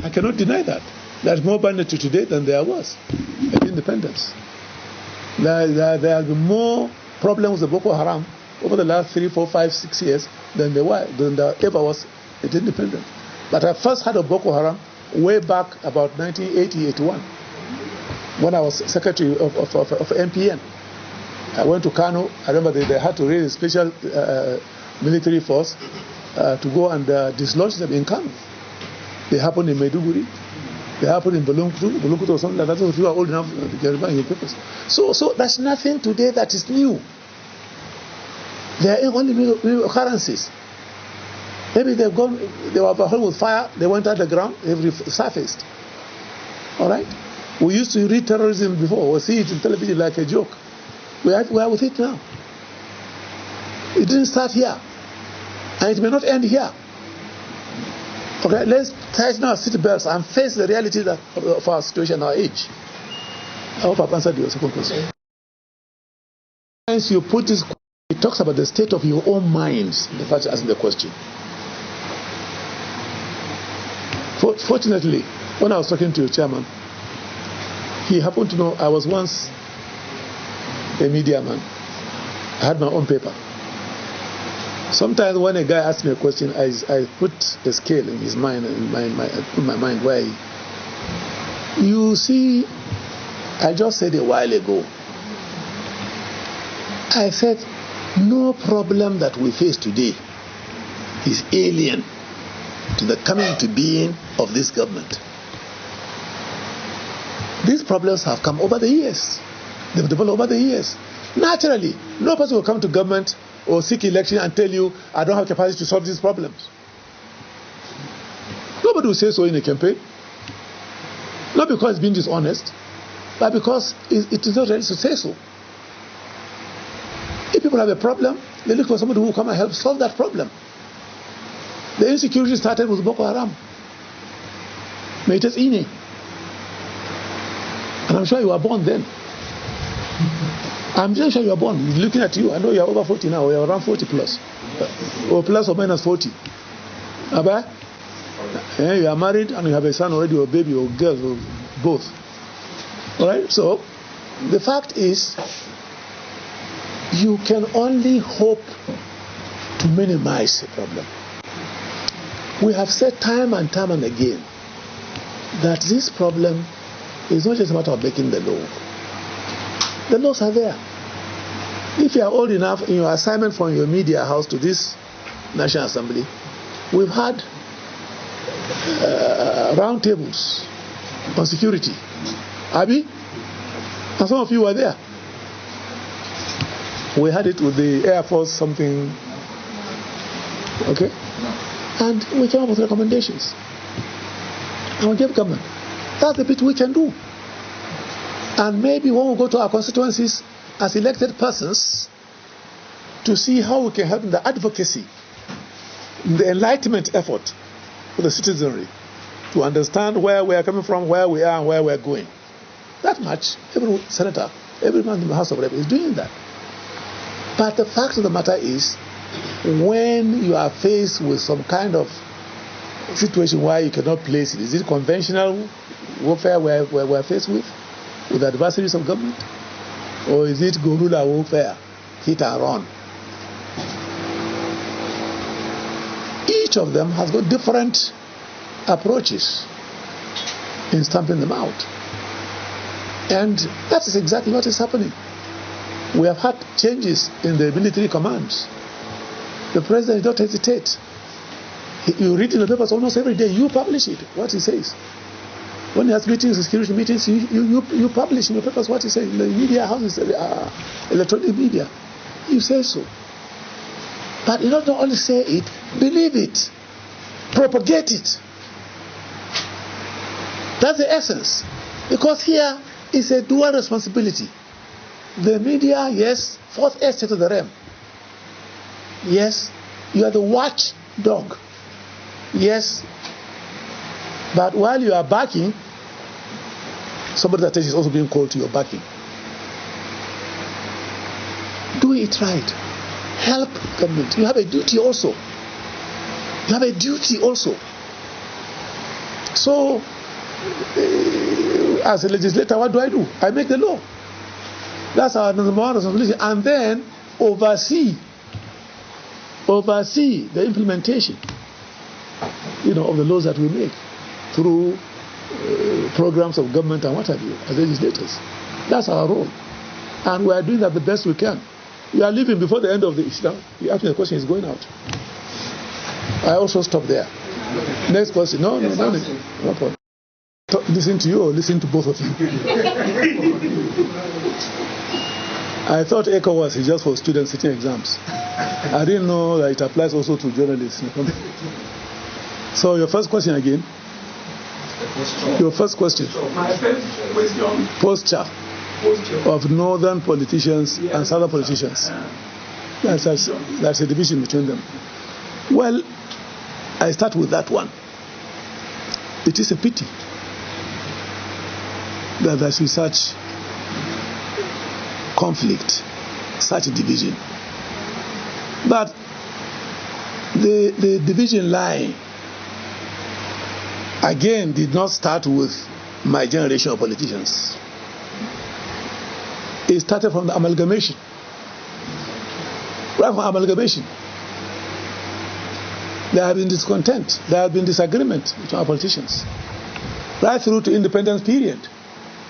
I cannot deny that. There's more banditry today than there was at independence. There have been more problems with Boko Haram over the last 3, 4, 5, 6 years than there ever was at independence. But I first heard of Boko Haram way back about 1980-81 when I was secretary of MPN. I went to Kano. I remember they had to raise a special military force to go and dislodge them in Kano. They happened in Maiduguri. They happened in Bulunkutu or something like that. If you are old enough to get in your papers. So there's nothing today that is new. There are only new occurrences. Maybe they were overwhelmed with fire, they went underground, they've resurfaced. Alright? We used to read terrorism before, we see it in television like a joke. We are with it now. It didn't start here. And it may not end here. Okay, let's tighten our seatbelts and face the reality of our situation, our age. I hope I've answered your second question. Once you put this, it talks about the state of your own minds, the person asking the question. Fortunately, when I was talking to your chairman, he happened to know I was once a media man. I had my own paper. Sometimes when a guy asks me a question, I put a scale in his mind, in my mind, where you see, I just said a while ago, I said, no problem that we face today is alien to the coming into being of this government. These problems have come over the years. They've developed over the years. Naturally, no person will come to government or seek election and tell you, I don't have capacity to solve these problems. Nobody will say so in a campaign. Not because it's being dishonest, but because it is not ready to say so. If people have a problem, they look for somebody who will come and help solve that problem. The insecurity started with Boko Haram. Maites Ine. And I'm sure you were born then. I'm just sure you were born. Looking at you, I know you're over 40 now, you're around 40 plus. Or plus or minus 40. Abba? Yeah, you are married and you have a son already, or a baby, or girls, or both. Alright? So, the fact is, you can only hope to minimize the problem. We have said time and time and again that this problem is not just a matter of making the law. The laws are there. If you are old enough in your assignment from your media house to this National Assembly, we've had round tables on security. Abi? And some of you were there. We had it with the Air Force something. Okay? And we came up with recommendations. And we gave government. That's the bit we can do. And maybe when we go to our constituencies as elected persons to see how we can help in the advocacy, in the enlightenment effort for the citizenry to understand where we are coming from, where we are, and where we are going. That much, every senator, every man in the House of Rep is doing that. But the fact of the matter is, when you are faced with some kind of situation where you cannot place it, is it conventional warfare we're faced with the adversaries of government? Or is it guerrilla warfare, hit and run? Each of them has got different approaches in stamping them out. And that is exactly what is happening. We have had changes in the military commands. The president does not hesitate. You read in the papers almost every day. You publish it, what he says. When he has meetings, security meetings, you publish in your papers what he says. In the media houses, electronic media, you say so. But you don't only say it, believe it, propagate it. That's the essence. Because here is a dual responsibility. The media, yes, fourth estate of the realm. Yes, you are the watchdog. Yes, but while you are backing, somebody's attention is also being called to your backing. Do it right. Help government. You have a duty also. You have a duty also. So, as a legislator, what do? I make the law. That's our number one responsibility. And then oversee the implementation, of the laws that we make through programs of government and what have you, as legislators. That's our role. And we are doing that the best we can. We are living before the end of the Islam. You ask me the question, is going out. I also stop there. Next question. No problem. Listen to you or listen to both of you? I thought ECOWAS is just for students sitting exams. I didn't know that it applies also to journalists. So your first question again? Your first question? My first question. Posture of northern politicians and southern politicians. That's a division between them. Well, I start with that one. It is a pity that there is such conflict, such a division. But the division line, again, did not start with my generation of politicians. It started from the amalgamation. Right from amalgamation. There have been discontent, there have been disagreement between our politicians. Right through to independence period,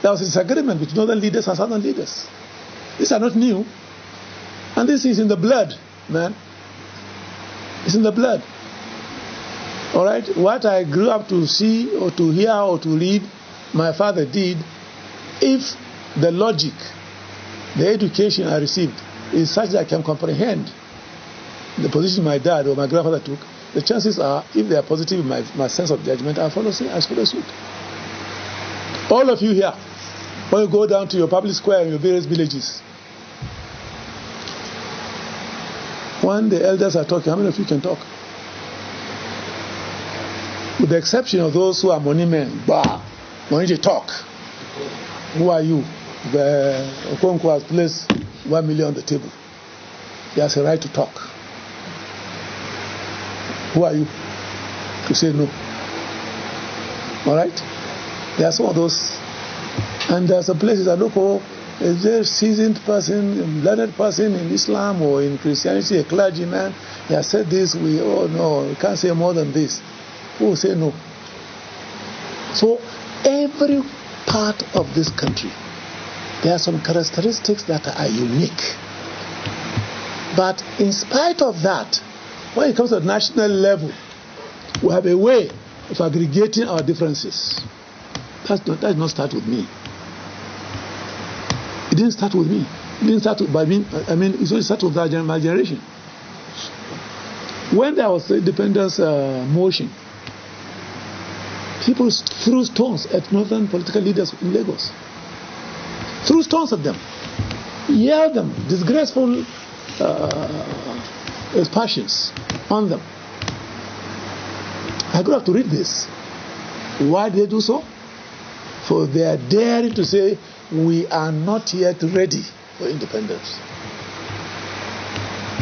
there was a disagreement between northern leaders and southern leaders. These are not new. And this is in the blood, man. It's in the blood. All right? What I grew up to see or to hear or to read, my father did. If the logic, the education I received is such that I can comprehend the position my dad or my grandfather took, the chances are, if they are positive in my sense of judgment, I follow suit. All of you here, when you go down to your public square in your various villages, when the elders are talking, how many of you can talk? With the exception of those who are money men, when you talk, who are you? The Okonkwo has placed 1 million on the table. He has a right to talk. Who are you to say no? All right? There are some of those. And there are some places that look, is there a seasoned person, a learned person in Islam or in Christianity, a clergyman? He has said this, no, we can't say more than this. Who will say no? So every part of this country, there are some characteristics that are unique. But in spite of that, when it comes to the national level, we have a way of aggregating our differences. That did not start with me. It didn't start with me. It didn't start by me. It only started with my generation. When there was the independence motion, people threw stones at northern political leaders in Lagos. Threw stones at them. Yelled them. Disgraceful aspersions on them. I grew up to read this. Why did they do so? For they are daring to say, we are not yet ready for independence.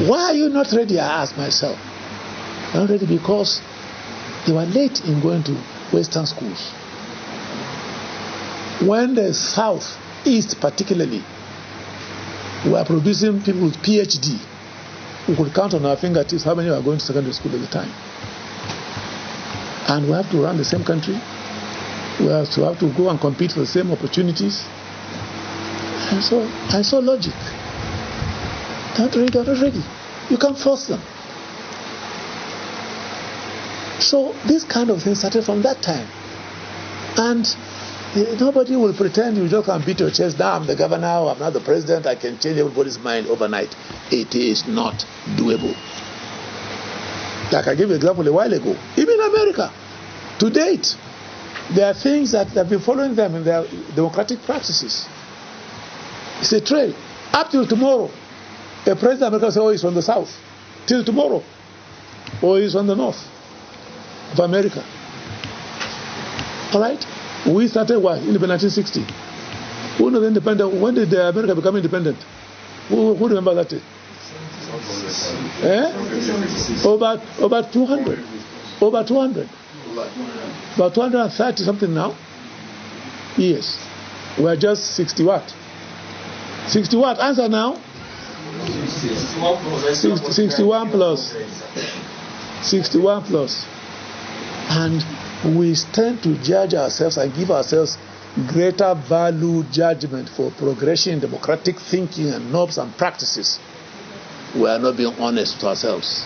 Why are you not ready? I asked myself. Not ready because they were late in going to Western schools. When the South, East particularly, were producing people with PhD, we could count on our fingertips how many were going to secondary school at the time. And we have to run the same country. We have to go and compete for the same opportunities. And so I saw logic. They're not ready. You can't force them. So this kind of thing started from that time. And nobody will pretend you just can beat your chest down. I'm the governor, or I'm not the president, I can change everybody's mind overnight. It is not doable. Like I gave an example a while ago. Even in America, to date, there are things that have been following them in their democratic practices. It's a trail. Up till tomorrow, a president of America says, oh, he's from the South. Till tomorrow. Or he's from the North of America. All right? We started what? In 1960. Who was independent? When did America become independent? Who remember that? Over 200. Over 200. About 230 something now. Yes. We are just 60 what? 60 what? Answer now. 61 plus. 61 plus. And we tend to judge ourselves and give ourselves greater value judgment for progression, democratic thinking and norms and practices. We are not being honest to ourselves.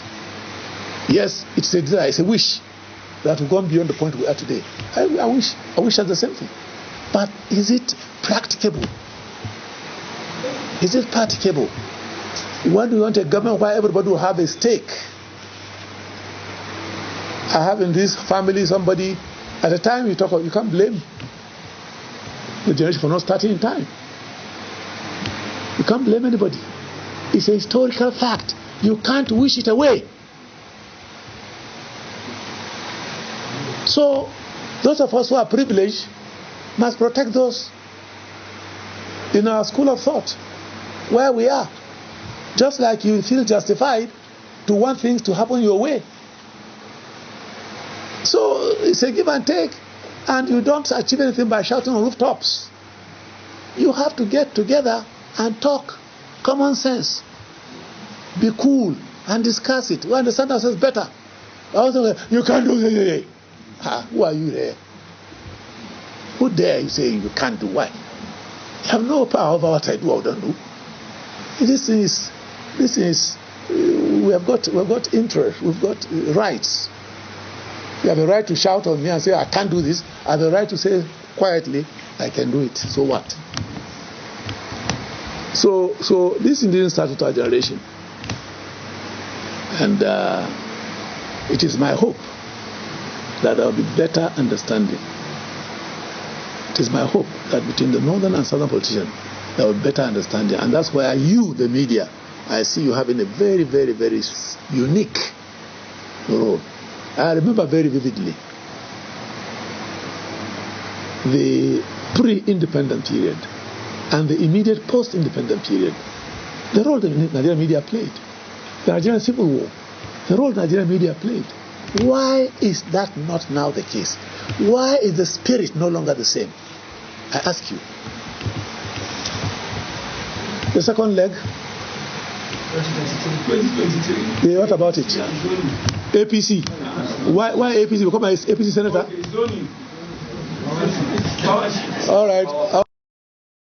Yes, it's a desire, it's a wish that we've gone beyond the point we are today. I wish that's the same thing. But is it practicable? Is it practicable? When we want a government where everybody will have a stake. I have in this family somebody, at the time you talk of, you can't blame the generation for not starting in time. You can't blame anybody. It's a historical fact. You can't wish it away. So, those of us who are privileged must protect those in our school of thought where we are. Just like you feel justified to want things to happen your way. So it's a give and take, and you don't achieve anything by shouting on rooftops. You have to get together and talk common sense. Be cool and discuss it. We understand ourselves better. Also, you can't do this. Who are you there? Who dare you say you can't do what? You have no power over what I do or don't do. This is we have got interest, we've got rights. You have a right to shout on me and say I can't do this. I have a right to say quietly I can do it. So what? So this didn't start with our generation, and it is my hope that there will be better understanding. It is my hope that between the northern and southern politicians there will be better understanding, and that's why you, the media, I see you having a very, very, very unique role. I remember very vividly the pre-independent period and the immediate post-independent period. The role the Nigerian media played, the Nigerian Civil War, the role the Nigerian media played. Why is that not now the case? Why is the spirit no longer the same? I ask you. The second leg. 2023. Yeah, what about it? APC. Why APC? Become an APC senator? Okay, zoning. All right.